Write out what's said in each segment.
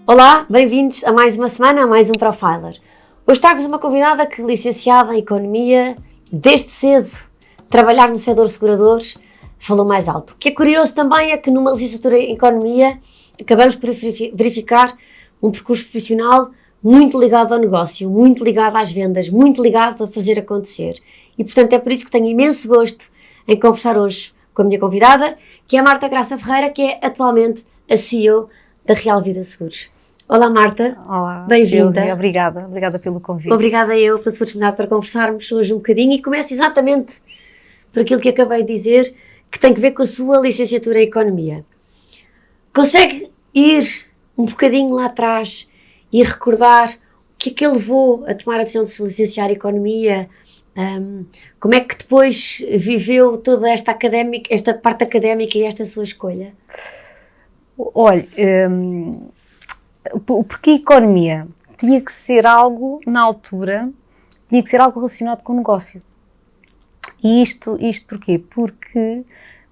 Olá, bem-vindos a mais uma semana, a mais um Profiler. Hoje trago-vos uma convidada que, licenciada em Economia, desde cedo, trabalhar no setor de seguradores, falou mais alto. O que é curioso também é que numa licenciatura em Economia acabamos por verificar um percurso profissional muito ligado ao negócio, muito ligado às vendas, muito ligado a fazer acontecer. E, portanto, é por isso que tenho imenso gosto em conversar hoje com a minha convidada, que é a Marta Graça Ferreira, que é atualmente a CEO da Real Vida Seguros. Olá, Marta. Olá, bem-vinda. Silvia, obrigada pelo convite. Obrigada eu pela sua disponibilidade para conversarmos hoje um bocadinho e começo exatamente por aquilo que acabei de dizer, que tem que ver com a sua licenciatura em Economia. Consegue ir um bocadinho lá atrás e recordar o que é que ele levou a tomar a decisão de se licenciar em Economia? Como é que depois viveu toda esta parte académica e esta sua escolha? Olha, porque a economia tinha que ser algo, na altura, tinha que ser algo relacionado com o negócio. E isto porquê? Porque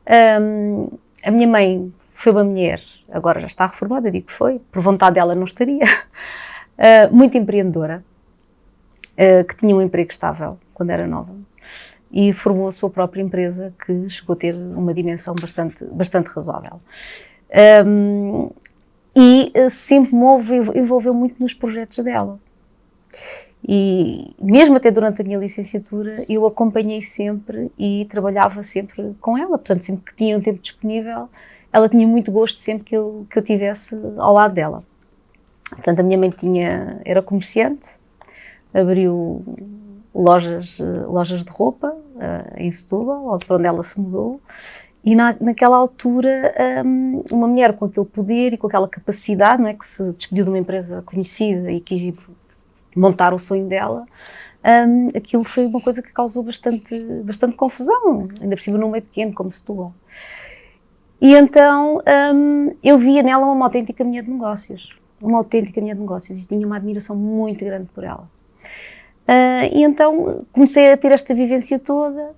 a minha mãe foi uma mulher, agora já está reformada, eu digo que foi, por vontade dela não estaria, muito empreendedora, que tinha um emprego estável quando era nova e formou a sua própria empresa que chegou a ter uma dimensão bastante razoável. E sempre me envolveu muito nos projetos dela. E mesmo até durante a minha licenciatura eu acompanhei sempre e trabalhava sempre com ela, portanto sempre que tinha um tempo disponível ela tinha muito gosto sempre que eu tivesse ao lado dela. Portanto a minha mãe era comerciante, abriu lojas de roupa em Setúbal, para onde ela se mudou. E naquela altura, uma mulher com aquele poder e com aquela capacidade, não é, que se despediu de uma empresa conhecida e quis montar o sonho dela, aquilo foi uma coisa que causou bastante confusão, ainda por cima num meio pequeno como Setúbal. E então eu via nela uma autêntica mulher de negócios, e tinha uma admiração muito grande por ela. E então comecei a ter esta vivência toda.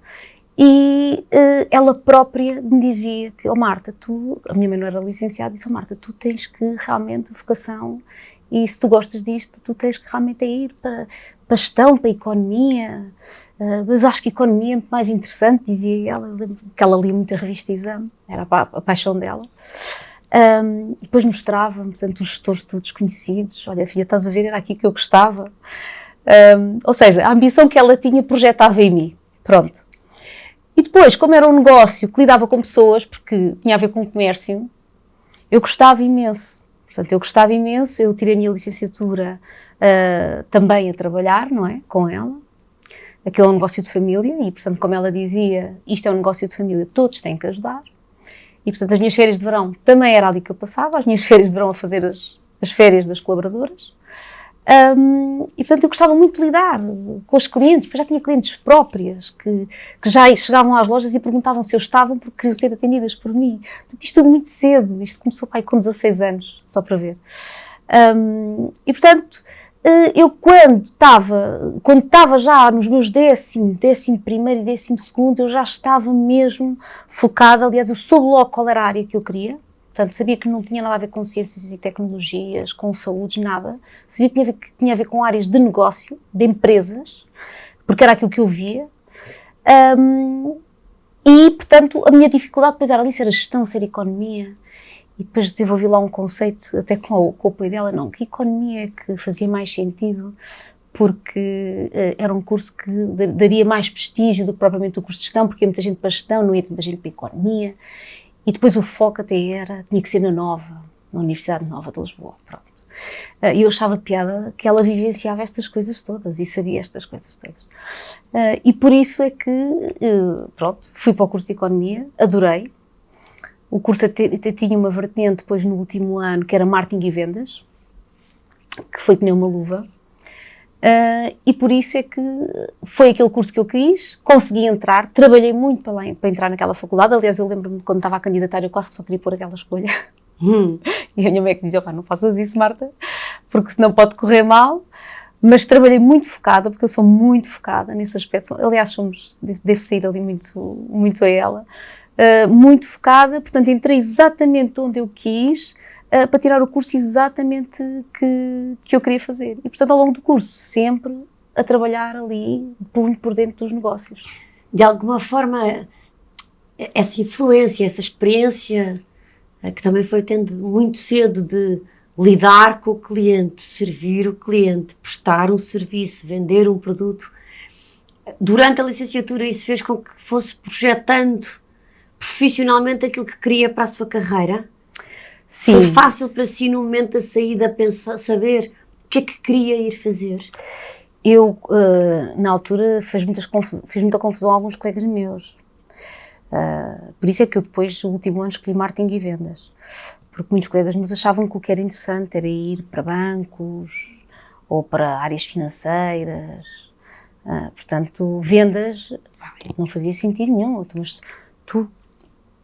E ela própria me dizia que, Marta, a minha mãe não era licenciada, disse, Marta, tu tens que realmente vocação e se tu gostas disto, tu tens que realmente ir para gestão, para economia, mas acho que economia é muito mais interessante, dizia ela, que ela lia muito a revista Exame, era a paixão dela. E depois mostrava-me, portanto, os gestores todos conhecidos, olha filha, estás a ver, era aqui que eu gostava. Ou seja, a ambição que ela tinha projetava em mim, pronto. E depois, como era um negócio que lidava com pessoas, porque tinha a ver com comércio, eu gostava imenso. Portanto, eu tirei a minha licenciatura também a trabalhar, não é, com ela. Aquilo é um negócio de família e, portanto, como ela dizia, isto é um negócio de família, todos têm que ajudar. E, portanto, as minhas férias de verão também era ali que eu passava, as minhas férias de verão a fazer as férias das colaboradoras. E portanto eu gostava muito de lidar com os clientes, porque já tinha clientes próprias que já chegavam às lojas e perguntavam se eu estavam porque queriam ser atendidas por mim. Portanto, isto tudo muito cedo, isto começou com 16 anos, só para ver. E portanto, eu quando estava já nos meus 11º e 12º, eu já estava mesmo focada, aliás eu soube logo qual era a área que eu queria. Portanto, sabia que não tinha nada a ver com ciências e tecnologias, com saúde, nada. Sabia que tinha a ver com áreas de negócio, de empresas, porque era aquilo que eu via. E, portanto, a minha dificuldade depois era ali ser a gestão, ser a economia. E depois desenvolvi lá um conceito, até com o apoio dela, não, que economia é que fazia mais sentido, porque era um curso que daria mais prestígio do que propriamente o curso de gestão, porque ia muita gente para a gestão, não ia tanta gente para a economia. E depois o foco até tinha que ser na Universidade Nova de Lisboa, pronto. E eu achava piada que ela vivenciava estas coisas todas e sabia estas coisas todas. E por isso é que, pronto, fui para o curso de Economia, adorei. O curso até tinha uma vertente depois no último ano que era Marketing e Vendas, que foi que nem uma luva. E por isso é que foi aquele curso que eu quis, consegui entrar, trabalhei muito para entrar naquela faculdade. Aliás, eu lembro-me quando estava a candidatar, eu quase que só queria pôr aquela escolha. E a minha mãe que dizia, não faças isso, Marta, porque senão pode correr mal. Mas trabalhei muito focada, porque eu sou muito focada nesse aspecto. Aliás, devo sair ali muito a ela. Muito focada, portanto, entrei exatamente onde eu quis. para tirar o curso exatamente que eu queria fazer. E, portanto, ao longo do curso, sempre a trabalhar ali, por dentro dos negócios. De alguma forma, essa influência, essa experiência que também foi tendo muito cedo de lidar com o cliente, servir o cliente, prestar um serviço, vender um produto, durante a licenciatura isso fez com que fosse projetando profissionalmente aquilo que queria para a sua carreira? Sim. Foi fácil para si no momento da saída pensar, saber o que é que queria ir fazer? Eu, na altura, fiz muita confusão a alguns colegas meus. Por isso é que eu depois, no último ano, escolhi marketing e vendas. Porque muitos colegas meus achavam que o que era interessante era ir para bancos ou para áreas financeiras. Portanto, vendas, não fazia sentido nenhum. Mas tu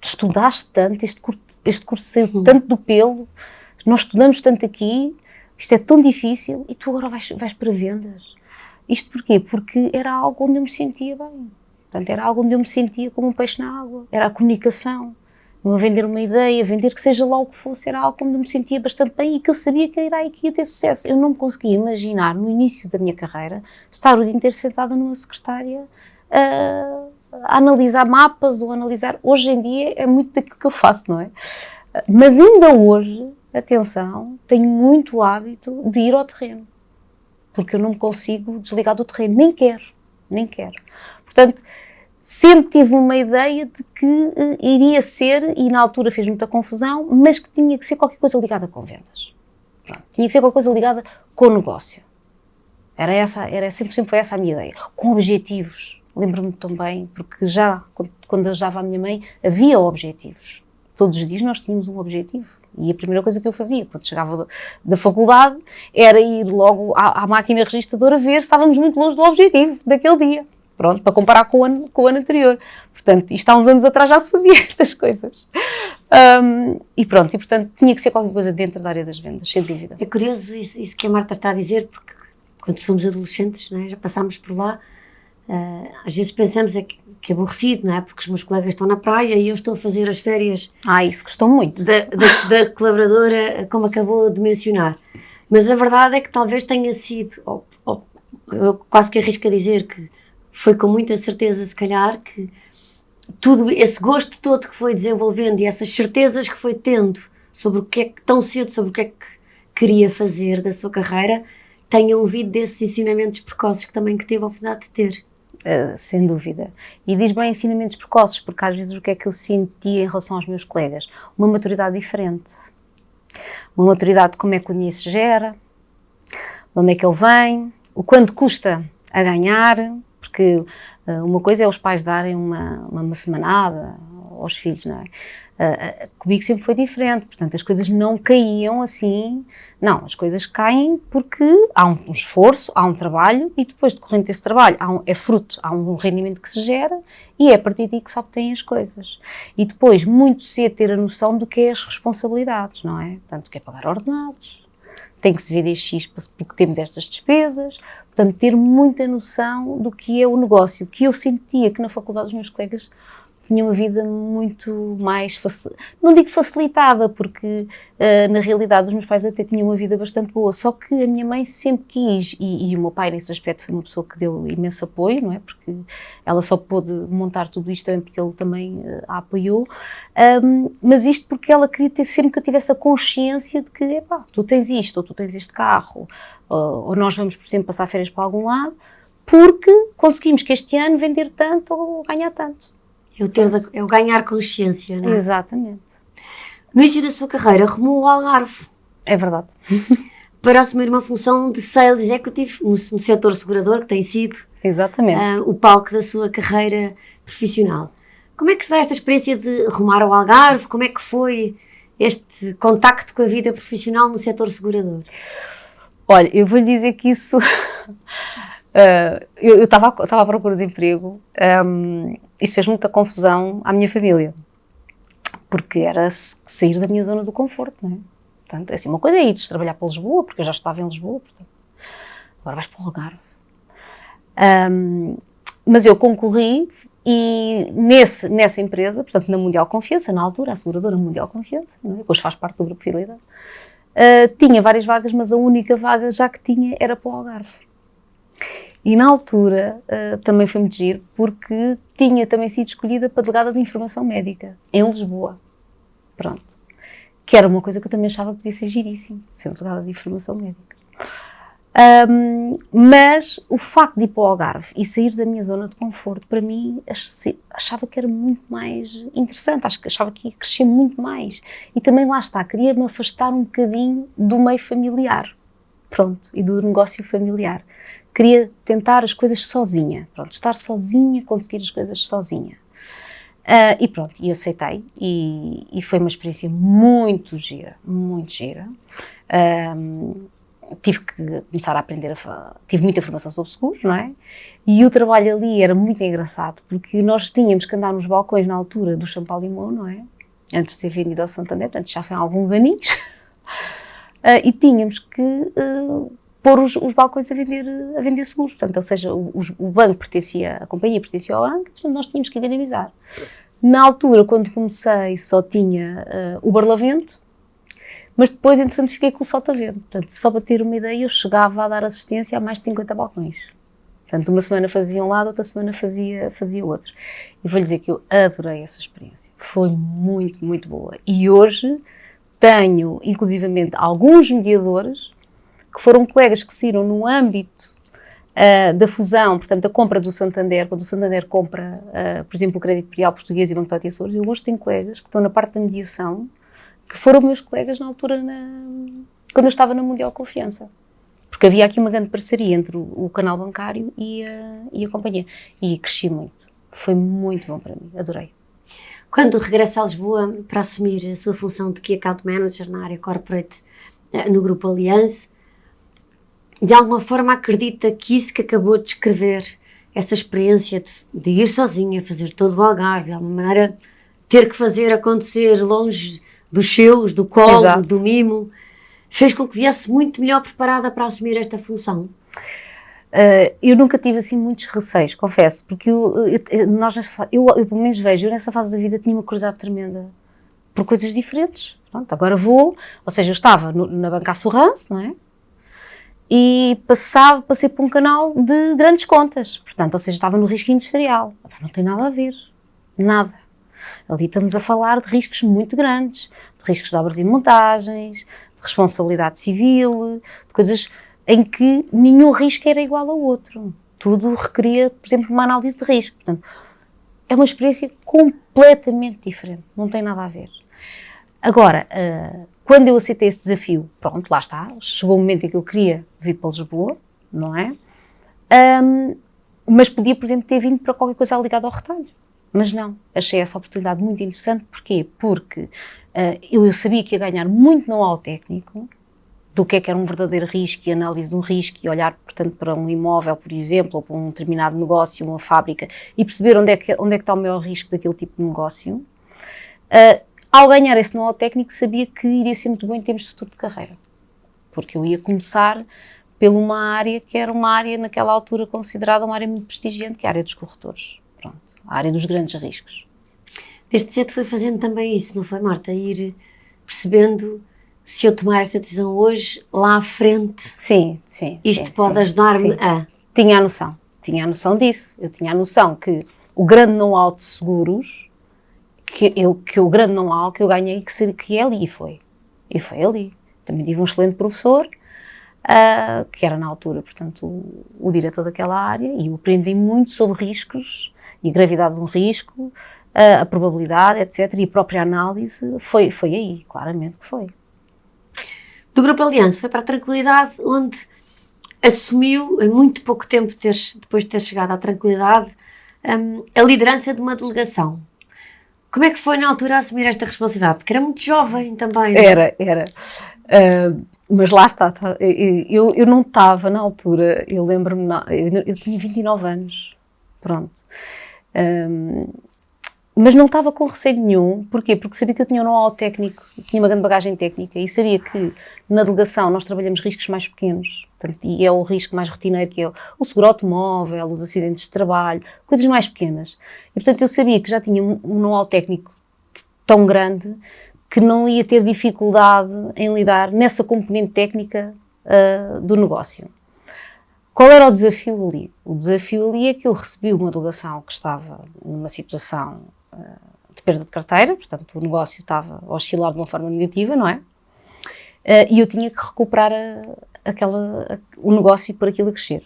estudaste tanto, este curso saiu tanto do pelo, nós estudamos tanto aqui, isto é tão difícil e tu agora vais para vendas. Isto porquê? Porque era algo onde eu me sentia bem. Portanto, era algo onde eu me sentia como um peixe na água. Era a comunicação. Não a vender uma ideia, vender que seja lá o que fosse, era algo onde eu me sentia bastante bem e que eu sabia que ia ter sucesso. Eu não me conseguia imaginar, no início da minha carreira, estar o dia inteiro sentada numa secretária a analisar mapas ou analisar... Hoje em dia é muito daquilo que eu faço, não é? Mas ainda hoje, atenção, tenho muito hábito de ir ao terreno. Porque eu não me consigo desligar do terreno, nem quero. Portanto, sempre tive uma ideia de que iria ser, e na altura fez muita confusão, mas que tinha que ser qualquer coisa ligada com vendas. Pronto, tinha que ser qualquer coisa ligada com o negócio. Sempre foi essa a minha ideia. Com objetivos. Lembro-me também, porque já, quando eu ajudava a minha mãe, havia objetivos. Todos os dias nós tínhamos um objetivo. E a primeira coisa que eu fazia, quando chegava da faculdade, era ir logo à máquina registradora ver se estávamos muito longe do objetivo daquele dia. Pronto, para comparar com o ano anterior. Portanto, isto há uns anos atrás já se fazia estas coisas. E portanto, tinha que ser qualquer coisa dentro da área das vendas, sem dúvida. É curioso isso que a Marta está a dizer, porque quando somos adolescentes, não é? Já passámos por lá, às vezes pensamos que é aborrecido, não é? Porque os meus colegas estão na praia e eu estou a fazer as férias... Isso gostou muito. Da colaboradora, como acabou de mencionar. Mas a verdade é que talvez tenha sido, eu quase que arrisco a dizer que foi com muita certeza, se calhar, que tudo esse gosto todo que foi desenvolvendo e essas certezas que foi tendo sobre o que é que, tão cedo, sobre o que é que queria fazer da sua carreira, tenham vindo desses ensinamentos precoces que teve a oportunidade de ter. Sem dúvida. E diz bem ensinamentos precoces, porque às vezes o que é que eu sentia em relação aos meus colegas? Uma maturidade diferente. Uma maturidade de como é que o dinheiro se gera, de onde é que ele vem, o quanto custa a ganhar, porque uma coisa é os pais darem uma semanada aos filhos, não é? Comigo sempre foi diferente, portanto as coisas não caíam assim, não, as coisas caem porque há um esforço, há um trabalho e depois decorrente desse trabalho há um rendimento que se gera e é a partir daí que se obtêm as coisas. E depois, muito cedo, ter a noção do que é as responsabilidades, não é? Portanto, que é pagar ordenados, tem que se ver X porque temos estas despesas, portanto, ter muita noção do que é o negócio, que eu sentia que na faculdade os meus colegas tinha uma vida muito mais, não digo facilitada, porque na realidade os meus pais até tinham uma vida bastante boa, só que a minha mãe sempre quis, e o meu pai nesse aspecto foi uma pessoa que deu imenso apoio, não é? Porque ela só pôde montar tudo isto também porque ele também a apoiou, mas isto porque ela queria ter sempre que eu tivesse a consciência de que, tu tens isto, ou tu tens este carro, ou nós vamos, por exemplo, passar férias para algum lado, porque conseguimos que este ano vender tanto ou ganhar tanto. É o ganhar consciência, não é? Exatamente. No início da sua carreira, rumou ao Algarve. É verdade. Para assumir uma função de Sales Executive no setor segurador, que tem sido o palco da sua carreira profissional. Como é que se dá esta experiência de rumar ao Algarve? Como é que foi este contacto com a vida profissional no setor segurador? Olha, eu vou lhe dizer que isso... eu estava à procura de emprego, isso fez muita confusão à minha família, porque era sair da minha zona do conforto, não é? Portanto, assim, uma coisa é ires trabalhar para Lisboa, porque eu já estava em Lisboa, portanto, agora vais para o Algarve. Mas eu concorri e nessa empresa, portanto na Mundial Confiança, na altura, a seguradora Mundial Confiança, não é? Depois faz parte do Grupo Fidelidade, tinha várias vagas, mas a única vaga já que tinha era para o Algarve. E na altura também foi muito giro, porque tinha também sido escolhida para delegada de informação médica, em Lisboa. Pronto. Que era uma coisa que eu também achava que devia ser giríssimo, ser delegada de informação médica. Mas o facto de ir para o Algarve e sair da minha zona de conforto, para mim, achava que era muito mais interessante, achava que ia crescer muito mais. E também lá está, queria-me afastar um bocadinho do meio familiar, pronto, e do negócio familiar. Queria tentar as coisas sozinha, pronto, estar sozinha, conseguir as coisas sozinha. E pronto, e aceitei, e foi uma experiência muito gira, muito gira. Tive que começar a aprender, tive muita formação sobre seguros, não é? E o trabalho ali era muito engraçado, porque nós tínhamos que andar nos balcões na altura do Champalimau, não é? Antes de ser vendido ao Santander, portanto já foi há alguns aninhos, e tínhamos que pôr os balcões a vender seguros, portanto, ou seja, o banco pertencia, a companhia pertencia ao banco, portanto nós tínhamos que dinamizar. Na altura, quando comecei, só tinha o Barlavento, mas depois, entretanto, fiquei com o Sotavento. Portanto, só para ter uma ideia, eu chegava a dar assistência a mais de 50 balcões. Portanto, uma semana fazia um lado, outra semana fazia outro. E vou-lhe dizer que eu adorei essa experiência. Foi muito, muito boa. E hoje tenho, inclusivamente, alguns mediadores que foram colegas que saíram no âmbito da fusão, portanto, da compra do Santander, quando o Santander compra, por exemplo, o Crédito Imperial Português e o Banco de Açores. Eu hoje tenho colegas que estão na parte da mediação, que foram meus colegas na altura, quando eu estava na Mundial Confiança. Porque havia aqui uma grande parceria entre o canal bancário e a companhia. E cresci muito. Foi muito bom para mim, adorei. Quando regressa a Lisboa para assumir a sua função de Key Account Manager na área Corporate no Grupo Allianz, de alguma forma acredita que isso que acabou de descrever, essa experiência de ir sozinha, fazer todo o Algarve, de alguma maneira ter que fazer acontecer longe dos seus, do colo, exato, do mimo, fez com que viesse muito melhor preparada para assumir esta função? Eu nunca tive assim muitos receios, confesso, porque eu pelo menos vejo, eu nessa fase da vida tinha uma curiosidade tremenda por coisas diferentes. Pronto, agora ou seja, eu estava na Banca Assurance, não é? E passei por um canal de grandes contas, portanto, ou seja, estava no risco industrial. Não tem nada a ver, nada. Ali estamos a falar de riscos muito grandes, de riscos de obras e montagens, de responsabilidade civil, de coisas em que nenhum risco era igual ao outro. Tudo requeria, por exemplo, uma análise de risco. Portanto, é uma experiência completamente diferente, não tem nada a ver. Agora, quando eu aceitei esse desafio, pronto, lá está, chegou o momento em que eu queria vir para Lisboa, não é? Mas podia, por exemplo, ter vindo para qualquer coisa ligada ao retalho. Mas não, achei essa oportunidade muito interessante. Porquê? Porque eu sabia que ia ganhar muito know-how técnico do que era um verdadeiro risco e análise de um risco e olhar, portanto, para um imóvel, por exemplo, ou para um determinado negócio, uma fábrica, e perceber onde é que está o maior risco daquele tipo de negócio. Ao ganhar esse know-how técnico, sabia que iria ser muito bom em termos de futuro de carreira. Porque eu ia começar por uma área que era uma área, naquela altura, considerada uma área muito prestigiante, que é a área dos corretores. A área dos grandes riscos. Desde cedo foi fazendo também isso, não foi, Marta? Ir percebendo, se eu tomar esta decisão hoje, lá à frente, sim, isto pode ajudar-me a... Tinha a noção disso. Eu tinha a noção que o grande know-how de seguros, que o grande know-how que eu ganhei, que é ali, e foi ali. Também tive um excelente professor, que era na altura, portanto, o diretor daquela área, e eu aprendi muito sobre riscos, e gravidade de um risco, a probabilidade, etc. E a própria análise, foi aí, claramente que foi. Do Grupo Allianz foi para a Tranquilidade, onde assumiu, em muito pouco tempo depois de ter chegado à Tranquilidade, a liderança de uma delegação. Como é que foi na altura assumir esta responsabilidade? Porque era muito jovem também. Não? Era. Mas lá está, eu não estava na altura, eu lembro-me, eu tinha 29 anos, pronto. Mas não estava com receio nenhum. Porquê? Porque sabia que eu tinha um know-how técnico, tinha uma grande bagagem técnica e sabia que na delegação nós trabalhamos riscos mais pequenos, portanto, e é o risco mais rotineiro, que é o seguro automóvel, os acidentes de trabalho, coisas mais pequenas. E, portanto, eu sabia que já tinha um know-how técnico tão grande que não ia ter dificuldade em lidar nessa componente técnica do negócio. Qual era o desafio ali? O desafio ali é que eu recebi uma delegação que estava numa situação de perda de carteira, portanto o negócio estava a oscilar de uma forma negativa, não é? E eu tinha que recuperar o negócio e pôr aquilo a crescer.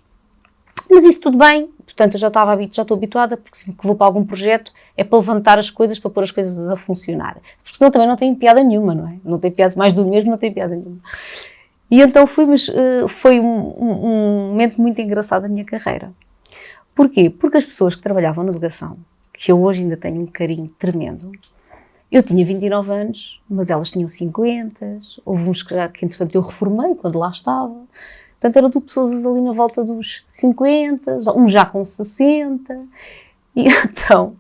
Mas isso tudo bem, portanto eu já estou habituada, porque sempre que vou para algum projeto é para levantar as coisas, para pôr as coisas a funcionar. Porque senão também não tem piada nenhuma, não é? Não tem piada, mais do mesmo não tem piada nenhuma. E então foi um momento muito engraçado da minha carreira. Porquê? Porque as pessoas que trabalhavam na delegação, que eu hoje ainda tenho um carinho tremendo, eu tinha 29 anos, mas elas tinham 50, houve uns que entretanto eu reformei quando lá estava, portanto eram tudo pessoas ali na volta dos 50, uns já com 60, e então,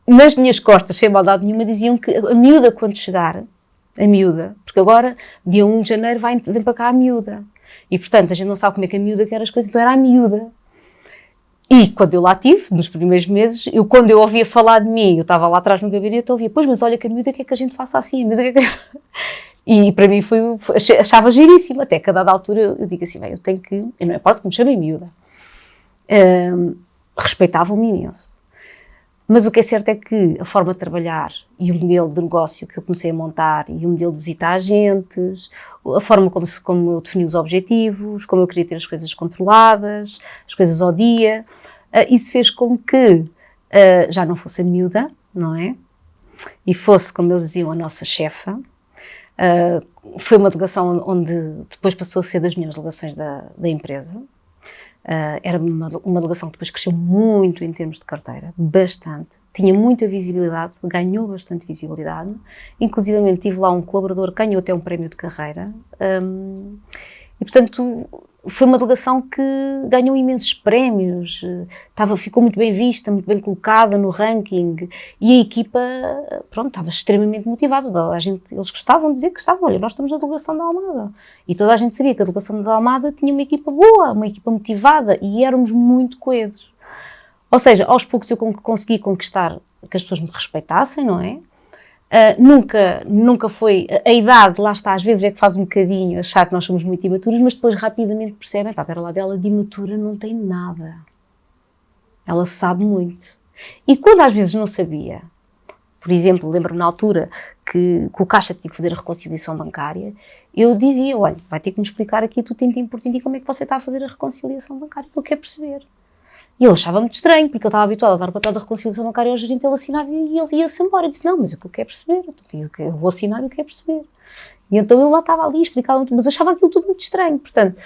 nas minhas costas, sem maldade nenhuma, diziam que a miúda quando chegar, porque agora, dia 1 de janeiro, vem para cá a miúda. E, portanto, a gente não sabe como é que a miúda quer as coisas, então era a miúda. E, quando eu lá estive, nos primeiros meses, quando eu ouvia falar de mim, eu estava lá atrás no gabinete, eu ouvia, pois, mas olha que a miúda quer que a gente faça assim, a miúda quer que a gente... E, para mim, achava giríssimo, até que a dada altura eu digo assim, bem, eu não importa que me chamem miúda. Respeitavam-me imenso. Mas o que é certo é que a forma de trabalhar e o modelo de negócio que eu comecei a montar e o modelo de visitar agentes, a forma como eu defini os objetivos, como eu queria ter as coisas controladas, as coisas ao dia, isso fez com que já não fosse a miúda, não é? E fosse, como eles diziam, a nossa chefa. Foi uma delegação onde depois passou a ser das melhores delegações da empresa. Era uma delegação que depois cresceu muito em termos de carteira, bastante, tinha muita visibilidade, ganhou bastante visibilidade, inclusivamente tive lá um colaborador que ganhou até um prémio de carreira, e portanto foi uma delegação que ganhou imensos prémios, ficou muito bem vista, muito bem colocada no ranking, e a equipa, pronto, estava extremamente motivada, eles gostavam de dizer que gostavam, olha, nós estamos na delegação da Almada, e toda a gente sabia que a delegação da Almada tinha uma equipa boa, uma equipa motivada, e éramos muito coesos. Ou seja, aos poucos eu consegui conquistar que as pessoas me respeitassem, não é? Nunca foi, a idade, lá está, às vezes é que faz um bocadinho achar que nós somos muito imaturos, mas depois rapidamente percebem, pera lá, dela de imatura não tem nada. Ela sabe muito. E quando às vezes não sabia, por exemplo, lembro-me na altura que o Caixa tinha que fazer a reconciliação bancária, eu dizia, olha, vai ter que me explicar aqui tudo tintim por tintim como é que você está a fazer a reconciliação bancária, que eu quero perceber. E ele achava muito estranho, porque ele estava habituado a dar o papel da reconciliação bancária ao gerente, ele assinava e ele ia-se embora. Eu disse, não, mas o que eu quero perceber, eu vou assinar e eu quero perceber. E então ele lá estava ali, explicava muito, mas achava aquilo tudo muito estranho. Portanto,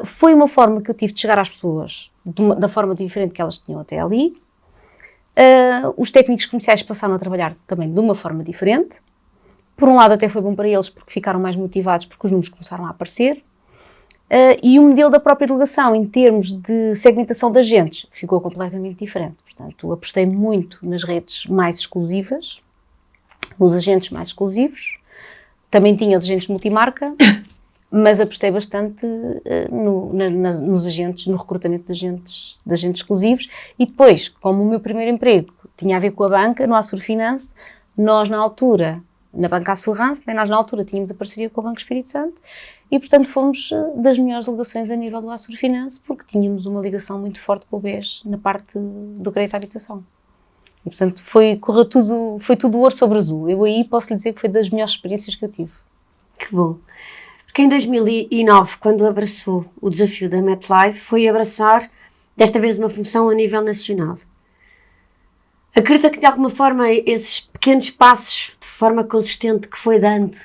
foi uma forma que eu tive de chegar às pessoas da forma diferente que elas tinham até ali. Os técnicos comerciais passaram a trabalhar também de uma forma diferente. Por um lado até foi bom para eles, porque ficaram mais motivados, porque os números começaram a aparecer. E o modelo da própria delegação, em termos de segmentação de agentes, ficou completamente diferente. Portanto, apostei muito nas redes mais exclusivas, nos agentes mais exclusivos. Também tinha os agentes multimarca, mas apostei bastante nos agentes, no recrutamento de agentes exclusivos. E depois, como o meu primeiro emprego tinha a ver com a banca, no Açur Finance, nós na altura, na Banca Assurance, nós na altura tínhamos a parceria com o Banco Espírito Santo, e, portanto, fomos das melhores delegações a nível do Açur Finance, porque tínhamos uma ligação muito forte com o BES na parte do crédito à habitação. E, portanto, foi tudo ouro sobre azul. Eu aí posso lhe dizer que foi das melhores experiências que eu tive. Que bom. Porque em 2009, quando abraçou o desafio da MetLife, foi abraçar, desta vez, uma função a nível nacional. Acredita que, de alguma forma, esses pequenos passos, de forma consistente, que foi dando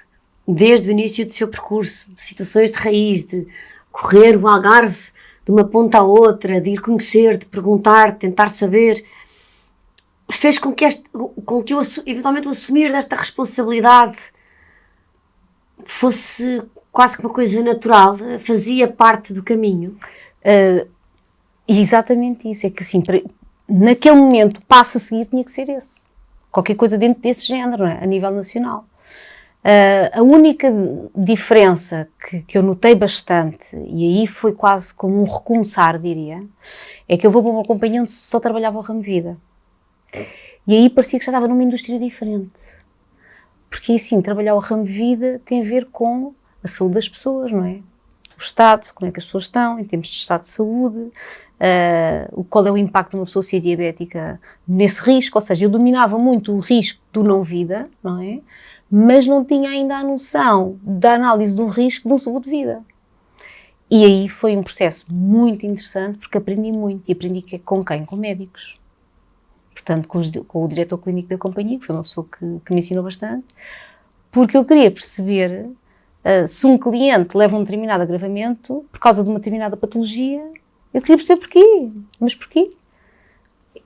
desde o início do seu percurso, de situações de raiz, de correr o Algarve de uma ponta à outra, de ir conhecer, de perguntar, de tentar saber, fez com que eventualmente o assumir desta responsabilidade fosse quase que uma coisa natural, fazia parte do caminho? Exatamente isso, é que assim, naquele momento, o passo a seguir tinha que ser esse. Qualquer coisa dentro desse género, não é? A nível nacional. A única diferença que eu notei bastante, e aí foi quase como um recomeçar, diria, é que eu vou para uma companhia onde só trabalhava o ramo vida. E aí parecia que já estava numa indústria diferente. Porque assim, trabalhar o ramo vida tem a ver com a saúde das pessoas, não é? O estado, como é que as pessoas estão, em termos de estado de saúde, qual é o impacto de uma pessoa ser diabética nesse risco, ou seja, eu dominava muito o risco do não-vida, não é? Mas não tinha ainda a noção da análise de um risco de um seguro de vida. E aí foi um processo muito interessante, porque aprendi muito, e aprendi com quem? Com médicos. Portanto, com o diretor clínico da companhia, que foi uma pessoa que me ensinou bastante, porque eu queria perceber se um cliente leva um determinado agravamento por causa de uma determinada patologia, eu queria perceber porquê. Mas porquê?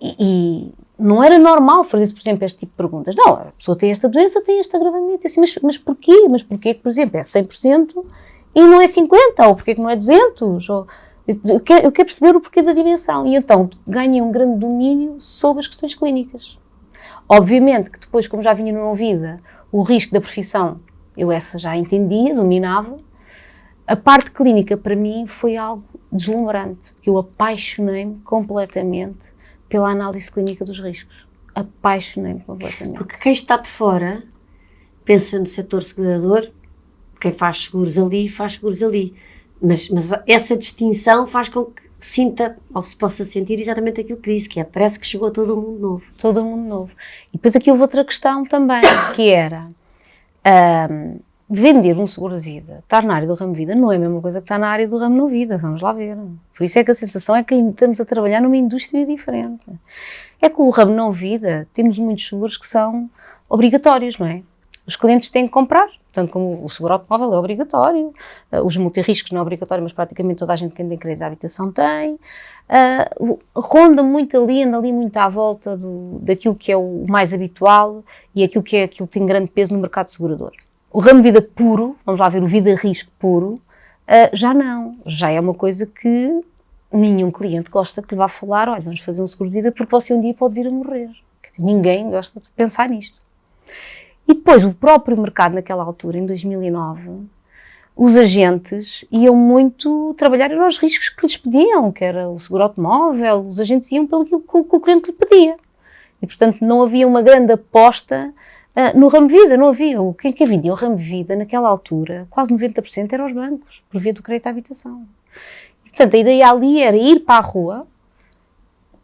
E não era normal fazer-se, por exemplo, este tipo de perguntas. Não, a pessoa tem esta doença, tem este agravamento. Assim, mas porquê? Mas porquê que, por exemplo, é 100% e não é 50%? Ou porquê que não é 200%? Ou, eu quero perceber o porquê da dimensão. E então ganhei um grande domínio sobre as questões clínicas. Obviamente que depois, como já vinha no Não-Vida, o risco da profissão, eu essa já entendia, dominava. A parte clínica, para mim, foi algo deslumbrante, que eu apaixonei-me completamente pela análise clínica dos riscos. Apaixonei-me completamente. Porque quem está de fora, pensa no setor segurador, quem faz seguros ali, faz seguros ali. Mas essa distinção faz com que sinta, ou se possa sentir exatamente aquilo que disse, que é, parece que chegou todo o mundo novo. Todo o mundo novo. E depois aqui houve outra questão também, que era vender um seguro de vida, estar na área do ramo vida, não é a mesma coisa que estar na área do ramo não vida, vamos lá ver. Por isso é que a sensação é que estamos a trabalhar numa indústria diferente. É que o ramo não vida, temos muitos seguros que são obrigatórios, não é? Os clientes têm que comprar, portanto, como o seguro automóvel é obrigatório, os multirriscos não é obrigatório, mas praticamente toda a gente que tem crédito à habitação tem. Anda ali muito à volta daquilo que é o mais habitual e aquilo que tem grande peso no mercado segurador. O ramo vida puro, vamos lá ver, o vida risco puro, já não, já é uma coisa que nenhum cliente gosta que lhe vá falar, olha, vamos fazer um seguro de vida porque você um dia pode vir a morrer. Ninguém gosta de pensar nisto. E depois o próprio mercado naquela altura, em 2009, os agentes iam muito trabalhar nos riscos que lhes pediam, que era o seguro automóvel, os agentes iam pelo que o cliente lhe pedia. E, portanto, não havia uma grande aposta no ramo vida, não havia. Quem vendia o ramo vida naquela altura, quase 90% eram os bancos, por via do crédito à habitação. E, portanto, a ideia ali era ir para a rua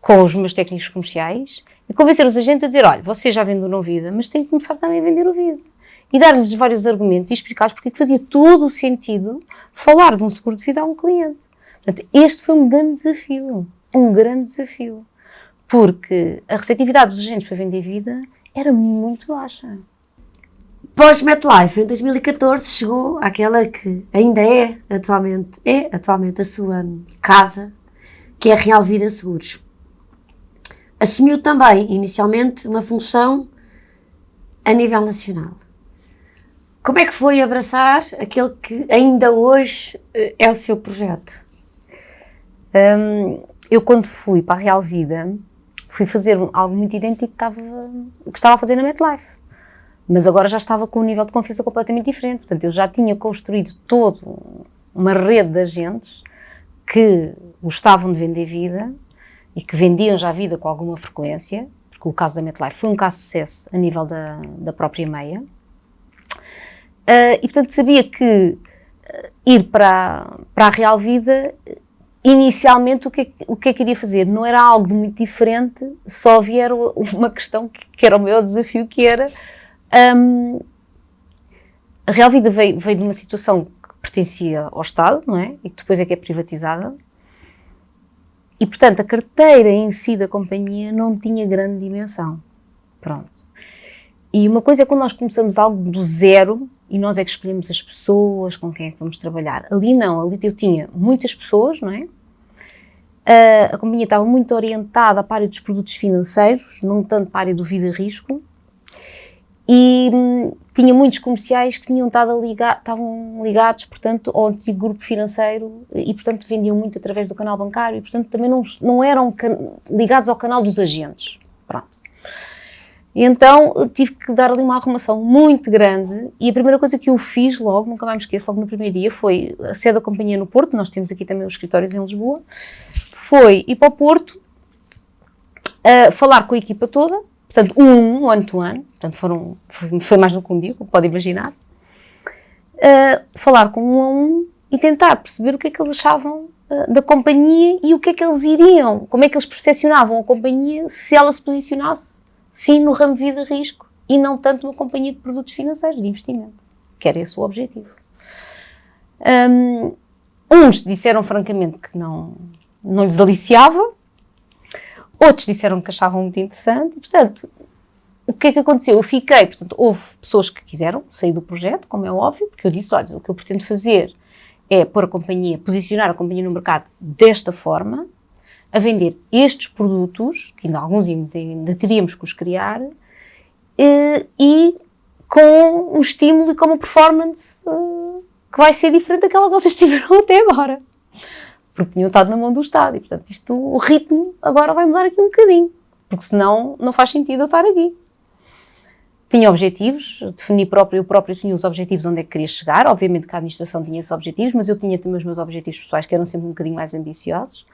com os meus técnicos comerciais e convencer os agentes a dizer, olha, você já vende o não vida, mas tem que começar também a vender o vida. E dar-lhes vários argumentos e explicar-lhes porque fazia todo o sentido falar de um seguro de vida a um cliente. Portanto, este foi um grande desafio, porque a receptividade dos agentes para vender vida era muito baixa. Pós-MetLife, em 2014, chegou àquela que ainda é atualmente a sua casa, que é a Real Vida Seguros. Assumiu também, inicialmente, uma função a nível nacional. Como é que foi abraçar aquele que ainda hoje é o seu projeto? Eu, quando fui para a Real Vida, fui fazer algo muito idêntico que estava a fazer na MetLife. Mas agora já estava com um nível de confiança completamente diferente. Portanto, eu já tinha construído toda uma rede de agentes que gostavam de vender vida e que vendiam já vida com alguma frequência, porque o caso da MetLife foi um caso de sucesso a nível da própria meia. E, portanto, sabia que ir para a Real Vida, inicialmente, o que é que iria fazer? Não era algo de muito diferente, só havia uma questão que era o maior desafio, que era a Real Vida veio de uma situação que pertencia ao Estado, não é? E que depois é que é privatizada. E, portanto, a carteira em si da companhia não tinha grande dimensão. Pronto. E uma coisa é quando nós começamos algo do zero e nós é que escolhemos as pessoas com quem é que vamos trabalhar. Ali não, ali eu tinha muitas pessoas, não é? A companhia estava muito orientada para a área dos produtos financeiros, não tanto para a área do vida-risco. E tinha muitos comerciais que estavam ligados, portanto, ao antigo grupo financeiro e, portanto, vendiam muito através do canal bancário e, portanto, também não eram ligados ao canal dos agentes. Pronto. E então tive que dar ali uma arrumação muito grande e a primeira coisa que eu fiz logo, nunca mais me esqueço, logo no primeiro dia, foi a sede da companhia no Porto, nós temos aqui também os escritórios em Lisboa, foi ir para o Porto, falar com a equipa toda, portanto, one-to-one, portanto, foi mais do que um dia, como pode imaginar, falar com um a um e tentar perceber o que é que eles achavam da companhia e o que é que eles iriam, como é que eles percepcionavam a companhia se ela se posicionasse, sim, no ramo de vida risco e não tanto numa companhia de produtos financeiros, de investimento, que era esse o objetivo. Uns disseram francamente que não lhes aliciava, outros disseram que achavam muito interessante e, portanto, o que é que aconteceu? Eu fiquei, portanto, houve pessoas que quiseram sair do projeto, como é óbvio, porque eu disse, olha, o que eu pretendo fazer é pôr a companhia, posicionar a companhia no mercado desta forma, a vender estes produtos, que ainda alguns ainda teríamos que os criar, e com um estímulo e com uma performance que vai ser diferente daquela que vocês tiveram até agora. Porque tinham estado na mão do Estado e, portanto, o ritmo agora vai mudar aqui um bocadinho, porque senão não faz sentido eu estar aqui. Tinha objetivos, eu próprio defini os objetivos onde é que queria chegar, obviamente que a administração tinha esses objetivos, mas eu tinha também os meus objetivos pessoais que eram sempre um bocadinho mais ambiciosos.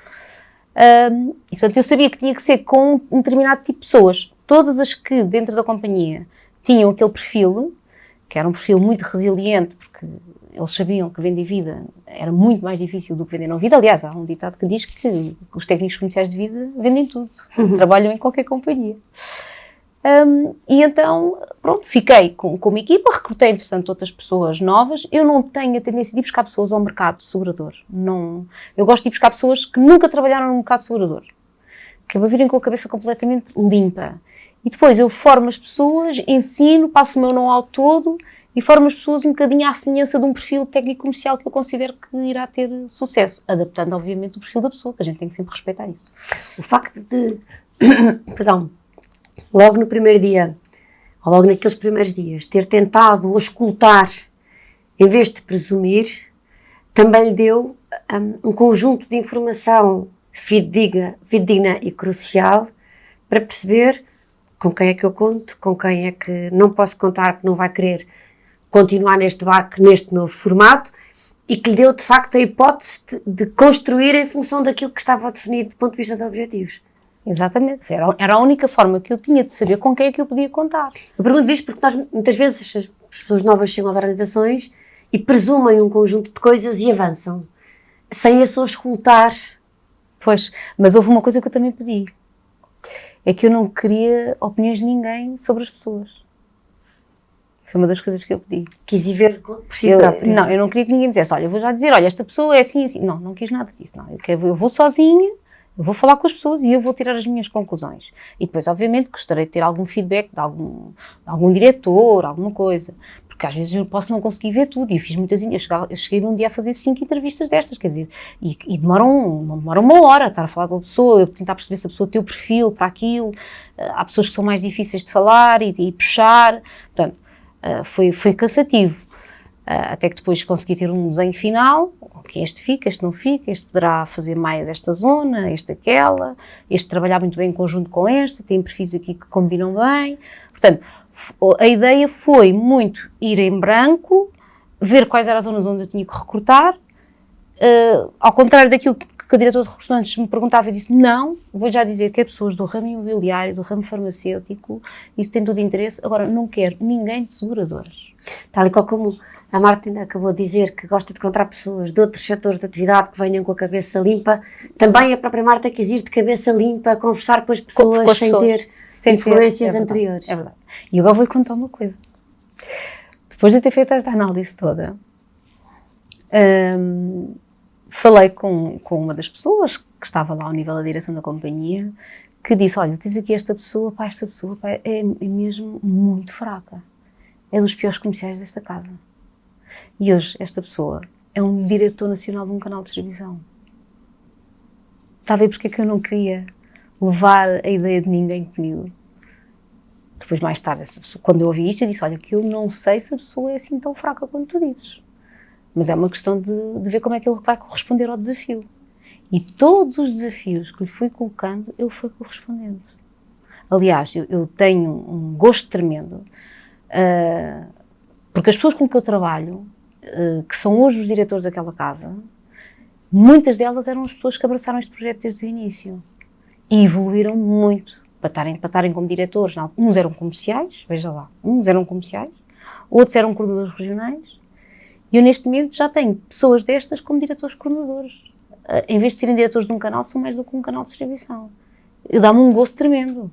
E, portanto, eu sabia que tinha que ser com um determinado tipo de pessoas. Todas as que dentro da companhia tinham aquele perfil, que era um perfil muito resiliente, porque eles sabiam que vender vida era muito mais difícil do que vender não vida. Aliás, há um ditado que diz que os técnicos comerciais de vida vendem tudo, trabalham em qualquer companhia. E então, pronto, fiquei com uma equipa, recrutei, entretanto, outras pessoas novas. Eu não tenho a tendência de ir buscar pessoas ao mercado segurador. Não, eu gosto de ir buscar pessoas que nunca trabalharam no mercado segurador, que virem com a cabeça completamente limpa. E depois eu formo as pessoas, ensino, passo o meu know-how todo e formo as pessoas um bocadinho à semelhança de um perfil técnico-comercial que eu considero que irá ter sucesso, adaptando, obviamente, o perfil da pessoa, que a gente tem que sempre respeitar isso. O facto de, perdão, logo no primeiro dia, ou logo naqueles primeiros dias, ter tentado auscultar, em vez de presumir, também lhe deu um conjunto de informação fidedigna e crucial para perceber com quem é que eu conto, com quem é que não posso contar porque não vai querer continuar neste barco, neste novo formato, e que lhe deu, de facto, a hipótese de construir em função daquilo que estava definido do ponto de vista de objetivos. Exatamente, era a única forma que eu tinha de saber com quem é que eu podia contar. Eu pergunto isto porque muitas vezes as pessoas novas chegam às organizações e presumem um conjunto de coisas e avançam, sem a só escutar. Pois, mas houve uma coisa que eu também pedi, é que eu não queria opiniões de ninguém sobre as pessoas. Foi uma das coisas que eu pedi. Quis ir ver por si própria. Não, eu não queria que ninguém me dissesse, olha, eu vou já dizer, olha, esta pessoa é assim, assim. Não quis nada disso, não. Eu vou sozinha, eu vou falar com as pessoas e eu vou tirar as minhas conclusões. E depois, obviamente, gostaria de ter algum feedback de algum diretor, alguma coisa. Porque às vezes eu posso não conseguir ver tudo. E eu fiz muitas... Eu cheguei num dia a fazer 5 entrevistas destas, quer dizer, e demoram uma hora estar a falar com a pessoa, eu tentar perceber se a pessoa tem o perfil para aquilo. Há pessoas que são mais difíceis de falar e puxar. Portanto, foi cansativo. Até que depois consegui ter um desenho final, ok, este fica, este não fica, este poderá fazer mais esta zona, este aquela, este trabalhar muito bem em conjunto com este, tem perfis aqui que combinam bem. Portanto, a ideia foi muito ir em branco, ver quais eram as zonas onde eu tinha que recrutar, ao contrário daquilo que a diretora de recursos humanos me perguntava, eu disse, não, vou já dizer que é pessoas do ramo imobiliário, do ramo farmacêutico, isso tem todo interesse, agora não quero ninguém de seguradoras. Tal e qual como a Marta acabou de dizer que gosta de encontrar pessoas de outros setores de atividade que venham com a cabeça limpa, também a própria Marta quis ir de cabeça limpa, conversar com as pessoas, sem ter influências anteriores. É verdade. E agora vou-lhe contar uma coisa. Depois de ter feito esta análise toda, falei com uma das pessoas que estava lá ao nível da direção da companhia, que disse, olha, tens aqui esta pessoa é mesmo muito fraca. É dos piores comerciais desta casa. E hoje, esta pessoa é um diretor nacional de um canal de televisão. Está a ver porque é que eu não queria levar a ideia de ninguém comigo? Depois, mais tarde, quando eu ouvi isto, eu disse, olha, que eu não sei se a pessoa é assim tão fraca quanto tu dizes. Mas é uma questão de ver como é que ele vai corresponder ao desafio. E todos os desafios que lhe fui colocando, ele foi correspondendo. Aliás, eu tenho um gosto tremendo, porque as pessoas com que eu trabalho, que são hoje os diretores daquela casa, muitas delas eram as pessoas que abraçaram este projeto desde o início. E evoluíram muito para estarem como diretores. Não, uns eram comerciais, veja lá, uns eram comerciais, outros eram coordenadores regionais, e eu neste momento já tenho pessoas destas como diretores coordenadores. Em vez de serem diretores de um canal, são mais do que um canal de distribuição. Dá-me um gosto tremendo.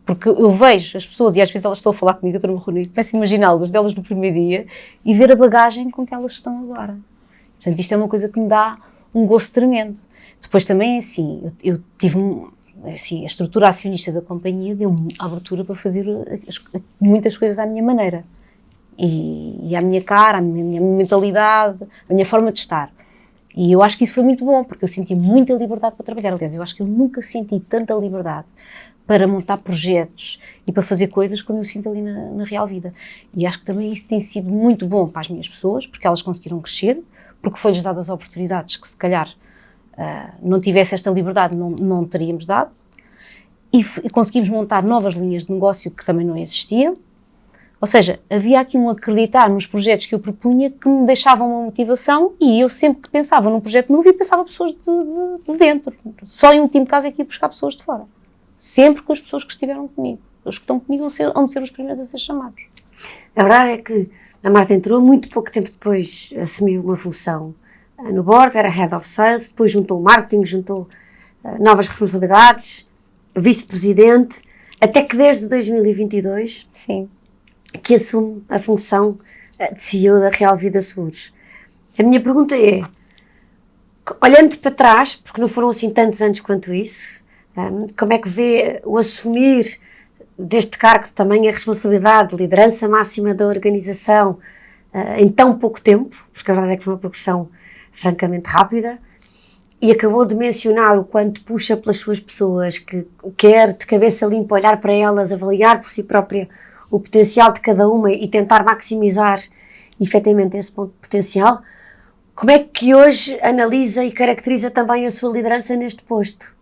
Porque eu vejo as pessoas, e às vezes elas estão a falar comigo, eu estou numa reunião e começo a imaginá-las delas no primeiro dia e ver a bagagem com que elas estão agora. Portanto, isto é uma coisa que me dá um gosto tremendo. Depois também, assim, eu tive, assim, a estrutura acionista da companhia deu-me abertura para fazer muitas coisas à minha maneira. E à minha cara, à minha mentalidade, à minha forma de estar. E eu acho que isso foi muito bom, porque eu senti muita liberdade para trabalhar. Aliás, eu acho que eu nunca senti tanta liberdade para montar projetos e para fazer coisas como eu sinto ali na real vida. E acho que também isso tem sido muito bom para as minhas pessoas, porque elas conseguiram crescer, porque foi-lhes dadas oportunidades que se calhar não tivesse esta liberdade, não teríamos dado. E conseguimos montar novas linhas de negócio que também não existiam. Ou seja, havia aqui um acreditar nos projetos que eu propunha que me deixavam uma motivação, e eu sempre que pensava num projeto novo, pensava pessoas de dentro. Só em último caso é que ia buscar pessoas de fora. Sempre com as pessoas que estiveram comigo. Os que estão comigo vão ser os primeiros a ser chamados. A verdade é que a Marta entrou, muito pouco tempo depois assumiu uma função no board, era Head of Sales, depois juntou o marketing, juntou novas responsabilidades, vice-presidente, até que desde 2022... Sim. Que assume a função de CEO da Real Vida Seguros. A minha pergunta é, olhando para trás, porque não foram assim tantos anos quanto isso, como é que vê o assumir deste cargo também a responsabilidade, liderança máxima da organização em tão pouco tempo, porque a verdade é que foi uma progressão francamente rápida, e acabou de mencionar o quanto puxa pelas suas pessoas, que quer de cabeça limpa olhar para elas, avaliar por si própria o potencial de cada uma e tentar maximizar efetivamente esse ponto de potencial. Como é que hoje analisa e caracteriza também a sua liderança neste posto?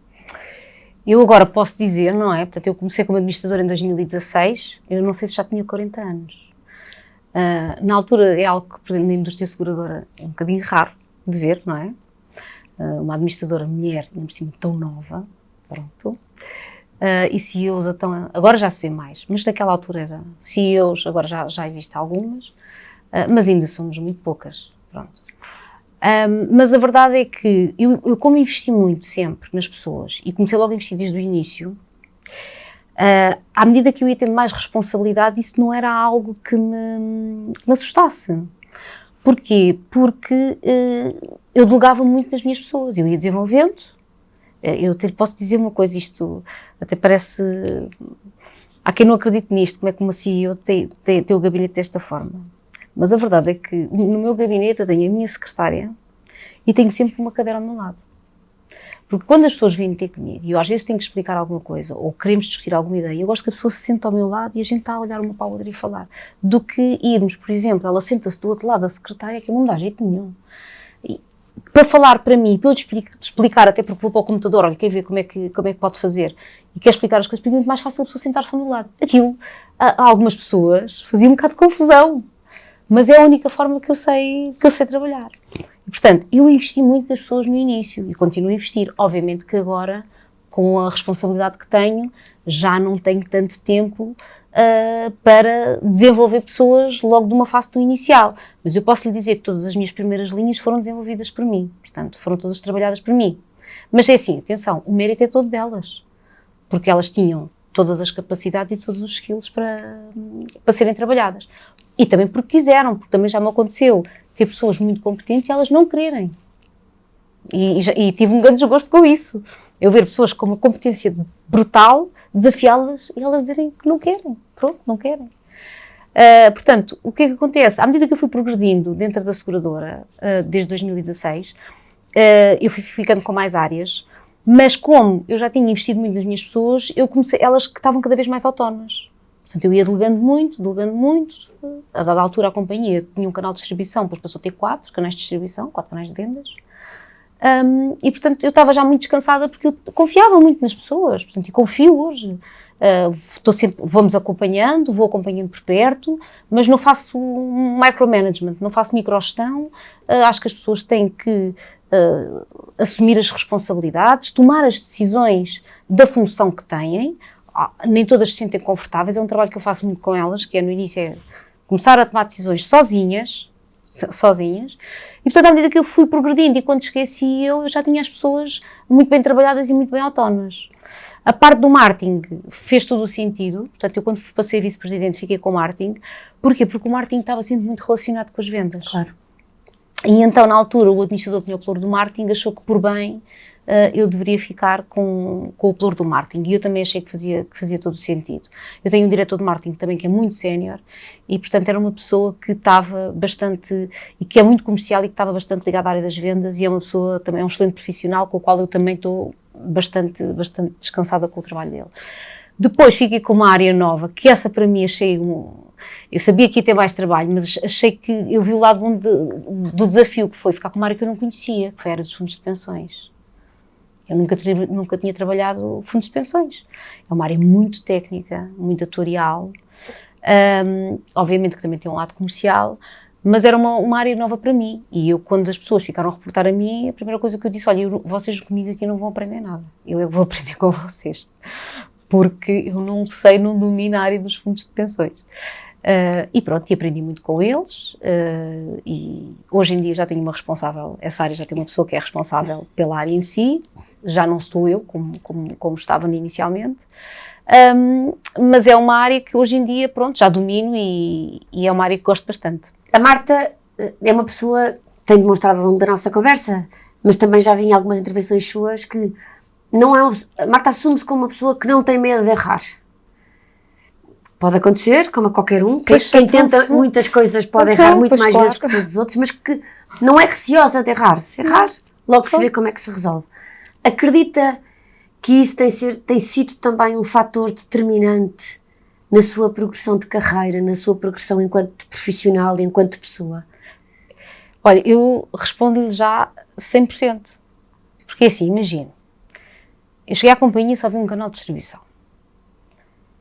Eu agora posso dizer, não é? Portanto, eu comecei como administradora em 2016, eu não sei se já tinha 40 anos. Na altura é algo que, por exemplo, na indústria seguradora é um bocadinho raro de ver, não é? Uma administradora mulher, ainda por cima tão nova, pronto. E CEOs, então, agora já se vê mais, mas naquela altura era CEOs, agora já existem algumas, mas ainda somos muito poucas, pronto. Mas a verdade é que eu como investi muito sempre nas pessoas e comecei logo a investir desde o início, à medida que eu ia tendo mais responsabilidade, isso não era algo que me assustasse. Porquê? Porque eu delegava muito nas minhas pessoas, eu ia desenvolvendo. Eu até posso dizer uma coisa, isto até parece... Há quem não acredite nisto, como é que uma CEO tem o gabinete desta forma. Mas a verdade é que no meu gabinete eu tenho a minha secretária e tenho sempre uma cadeira ao meu lado. Porque quando as pessoas vêm ter comigo e eu às vezes tenho que explicar alguma coisa ou queremos discutir alguma ideia, eu gosto que a pessoa se sente ao meu lado e a gente está a olhar uma para a outra e falar. Do que irmos, por exemplo, ela senta-se do outro lado da secretária, que não me dá jeito nenhum. Para falar para mim, para eu explicar, até porque vou para o computador, olha, quer ver como é que pode fazer, e quer explicar as coisas, para mim é muito mais fácil a pessoa sentar-se ao meu lado. Aquilo, a algumas pessoas, fazia um bocado de confusão, mas é a única forma que eu sei trabalhar. E, portanto, eu investi muito nas pessoas no início, e continuo a investir. Obviamente que agora, com a responsabilidade que tenho, já não tenho tanto tempo para desenvolver pessoas logo de uma fase tão inicial. Mas eu posso lhe dizer que todas as minhas primeiras linhas foram desenvolvidas por mim. Portanto, foram todas trabalhadas por mim. Mas é assim, atenção, o mérito é todo delas. Porque elas tinham todas as capacidades e todos os skills para serem trabalhadas. E também porque quiseram, porque também já me aconteceu ter pessoas muito competentes e elas não quererem. E tive um grande desgosto com isso. Eu ver pessoas com uma competência brutal, desafiá-las e elas dizerem que não querem. Pronto, não querem. Portanto, o que é que acontece? À medida que eu fui progredindo dentro da seguradora, desde 2016, eu fui ficando com mais áreas, mas como eu já tinha investido muito nas minhas pessoas, eu comecei, elas que estavam cada vez mais autónomas. Portanto, eu ia delegando muito. A dada altura, a companhia tinha um canal de distribuição, depois passou a ter 4 canais de distribuição, 4 canais de vendas. E, portanto, eu estava já muito descansada porque eu confiava muito nas pessoas, portanto, e confio hoje. Vamos acompanhando, vou acompanhando por perto, mas não faço micromanagement, não faço microgestão. Acho que as pessoas têm que assumir as responsabilidades, tomar as decisões da função que têm. Nem todas se sentem confortáveis, é um trabalho que eu faço muito com elas, que é no início é começar a tomar decisões sozinhas, e portanto à medida que eu fui progredindo e quando esqueci eu já tinha as pessoas muito bem trabalhadas e muito bem autónomas. A parte do marketing fez todo o sentido, portanto eu quando passei a vice-presidente fiquei com o marketing. Porquê? Porque o marketing estava sempre muito relacionado com as vendas. Claro. E então na altura o administrador pelouro do marketing achou que por bem eu deveria ficar com o pelouro do marketing, e eu também achei que fazia todo o sentido. Eu tenho um diretor de marketing também que é muito sénior, e portanto era uma pessoa que estava bastante, e que é muito comercial e que estava bastante ligada à área das vendas, e é uma pessoa, também é um excelente profissional com o qual eu também estou bastante descansada com o trabalho dele. Depois fiquei com uma área nova, que essa para mim achei eu sabia que ia ter mais trabalho, mas achei que eu vi o lado do desafio, que foi ficar com uma área que eu não conhecia, que foi a área dos fundos de pensões. Eu nunca tinha trabalhado fundos de pensões. É uma área muito técnica, muito atuarial, obviamente que também tem um lado comercial, mas era uma área nova para mim. E eu, quando as pessoas ficaram a reportar a mim, a primeira coisa que eu disse, olha, vocês comigo aqui não vão aprender nada. Eu é que vou aprender com vocês. Porque eu não domino a área dos fundos de pensões. E pronto, e aprendi muito com eles, e hoje em dia já tenho uma responsável, essa área já tem uma pessoa que é responsável pela área em si, já não estou eu como estava inicialmente, mas é uma área que hoje em dia, pronto, já domino e é uma área que gosto bastante. A Marta é uma pessoa, tem demonstrado ao longo da nossa conversa, mas também já vi em algumas intervenções suas que a Marta assume-se como uma pessoa que não tem medo de errar. Pode acontecer, como a qualquer um. Quem tenta muitas coisas pode errar muito mais vezes que todos os outros, mas que não é receosa de errar. Se errar, logo se vê como é que se resolve. Acredita que isso tem sido também um fator determinante na sua progressão de carreira, na sua progressão enquanto profissional e enquanto pessoa? Olha, eu respondo-lhe já 100%. Porque assim, imagino, eu cheguei à companhia e só vi um canal de distribuição.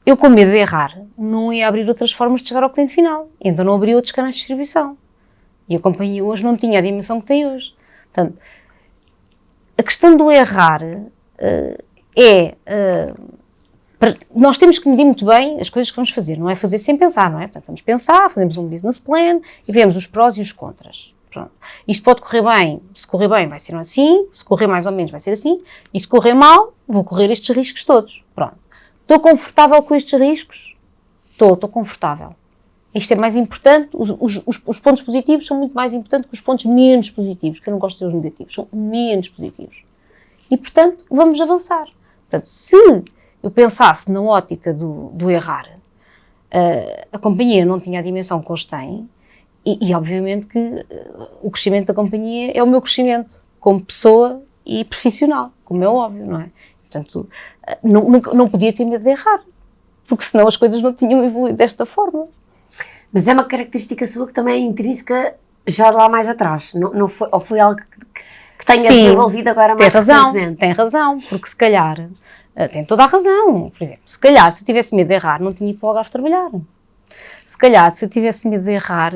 Eu, com medo de errar, não ia abrir outras formas de chegar ao cliente final. Então não abri outros canais de distribuição. E a companhia hoje não tinha a dimensão que tem hoje. Portanto, a questão do errar nós temos que medir muito bem as coisas que vamos fazer. Não é fazer sem pensar, não é? Portanto, vamos pensar, fazemos um business plan e vemos os prós e os contras. Pronto. Isto pode correr bem. Se correr bem vai ser assim, se correr mais ou menos vai ser assim, e se correr mal, vou correr estes riscos todos. Pronto. Estou confortável com estes riscos? Estou confortável. Isto é mais importante, os pontos positivos são muito mais importantes que os pontos menos positivos, que eu não gosto de ser os negativos, são menos positivos. E, portanto, vamos avançar. Portanto, se eu pensasse na ótica do errar, a companhia não tinha a dimensão que hoje tem, e obviamente que o crescimento da companhia é o meu crescimento como pessoa e profissional, como é óbvio, não é? Portanto, não podia ter medo de errar, porque senão as coisas não tinham evoluído desta forma. Mas é uma característica sua que também é intrínseca já lá mais atrás, não foi, ou foi algo que tenha desenvolvido agora mais recentemente? Tem razão, porque se calhar, tem toda a razão, por exemplo, se calhar se eu tivesse medo de errar não tinha ido para o Algarve trabalhar. Se calhar, se eu tivesse medo de errar,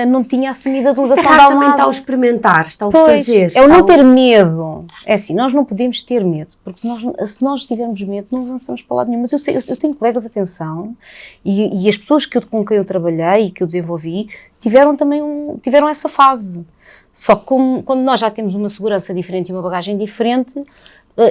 não tinha assumido a delegação da Almada. Também está ao experimentar, está ao fazer. É o não ter medo. É assim, nós não podemos ter medo, porque se nós tivermos medo, não avançamos para lado nenhum. Mas eu tenho colegas, atenção, e as pessoas com quem eu trabalhei e que eu desenvolvi, tiveram essa fase. Só que quando nós já temos uma segurança diferente e uma bagagem diferente,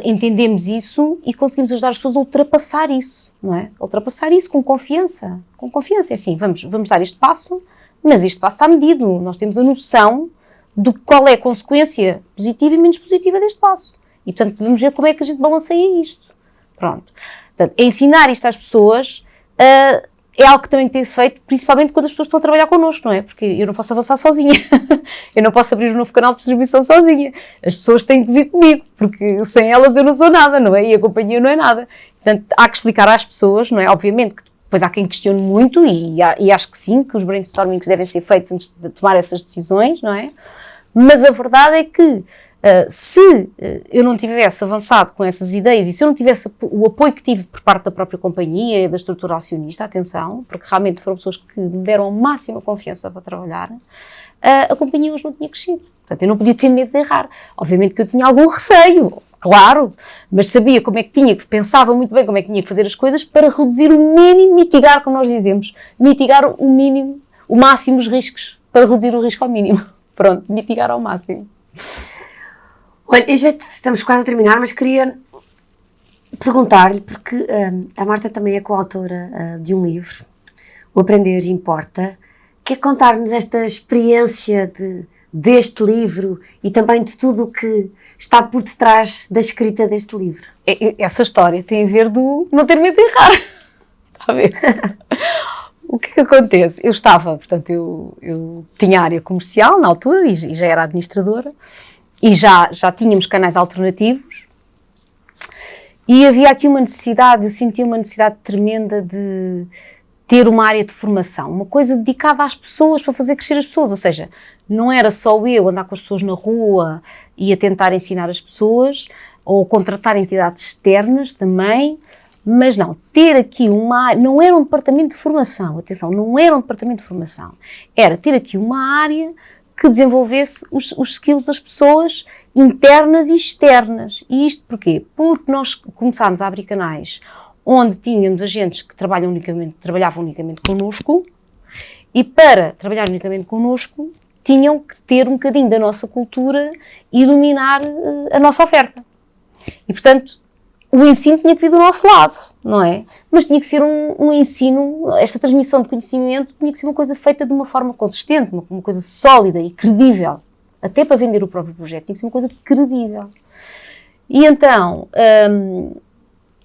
entendemos isso e conseguimos ajudar as pessoas a ultrapassar isso, não é? A ultrapassar isso com confiança. Com confiança, é assim, vamos dar este passo, mas este passo está medido. Nós temos a noção de qual é a consequência positiva e menos positiva deste passo. E, portanto, vamos ver como é que a gente balanceia isto. Pronto. Portanto, ensinar isto às pessoas é algo que também tem-se feito, principalmente quando as pessoas estão a trabalhar connosco, não é? Porque eu não posso avançar sozinha. Eu não posso abrir um novo canal de distribuição sozinha. As pessoas têm que vir comigo, porque sem elas eu não sou nada, não é? E a companhia não é nada. Portanto, há que explicar às pessoas, não é? Obviamente que Depois há quem questione muito e acho que sim, que os brainstormings devem ser feitos antes de tomar essas decisões, não é? Mas a verdade é que se eu não tivesse avançado com essas ideias e se eu não tivesse o apoio que tive por parte da própria companhia e da estrutura acionista, atenção, porque realmente foram pessoas que me deram a máxima confiança para trabalhar, a companhia hoje não tinha crescido. Portanto, eu não podia ter medo de errar. Obviamente que eu tinha algum receio, claro, mas sabia como é que tinha, que pensava muito bem como é que tinha que fazer as coisas para reduzir o mínimo, mitigar, como nós dizemos, mitigar o mínimo, o máximo os riscos, para reduzir o risco ao mínimo. Pronto, mitigar ao máximo. Olha, já estamos quase a terminar, mas queria perguntar-lhe, porque a Marta também é coautora de um livro, O Aprender Importa. Quer contar-nos esta experiência deste livro e também de tudo o que está por detrás da escrita deste livro? Essa história tem a ver do não ter medo de errar. Está a ver? O que acontece? Eu estava, portanto, eu tinha área comercial na altura e já era administradora e já tínhamos canais alternativos e havia aqui uma necessidade, eu sentia uma necessidade tremenda de ter uma área de formação, uma coisa dedicada às pessoas, para fazer crescer as pessoas, ou seja, não era só eu andar com as pessoas na rua e a tentar ensinar as pessoas, ou contratar entidades externas também, mas não, ter aqui uma área, não era um departamento de formação, atenção, não era um departamento de formação, era ter aqui uma área que desenvolvesse os skills das pessoas internas e externas. E isto porquê? Porque nós começámos a abrir canais onde tínhamos agentes que trabalhavam unicamente connosco e para trabalhar unicamente connosco tinham que ter um bocadinho da nossa cultura e dominar a nossa oferta. E, portanto, o ensino tinha que vir do nosso lado, não é? Mas tinha que ser um ensino, esta transmissão de conhecimento tinha que ser uma coisa feita de uma forma consistente, uma coisa sólida e credível. Até para vender o próprio projeto tinha que ser uma coisa credível. E então,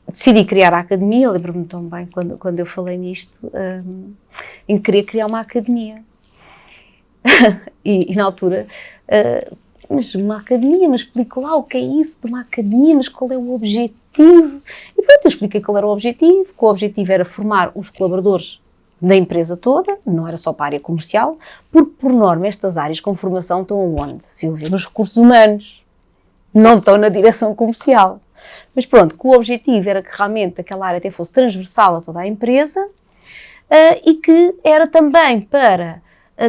decidi criar a academia, lembro-me tão bem quando eu falei nisto, em que queria criar uma academia. e na altura, mas uma academia, mas explico lá o que é isso de uma academia, mas qual é o objetivo? E pronto, eu expliquei qual era o objetivo, que o objetivo era formar os colaboradores da empresa toda, não era só para a área comercial, porque por norma estas áreas com formação estão aonde, Silvia? Nos recursos humanos, não estão na direção comercial. Mas pronto, que o objetivo era que realmente aquela área até fosse transversal a toda a empresa e que era também para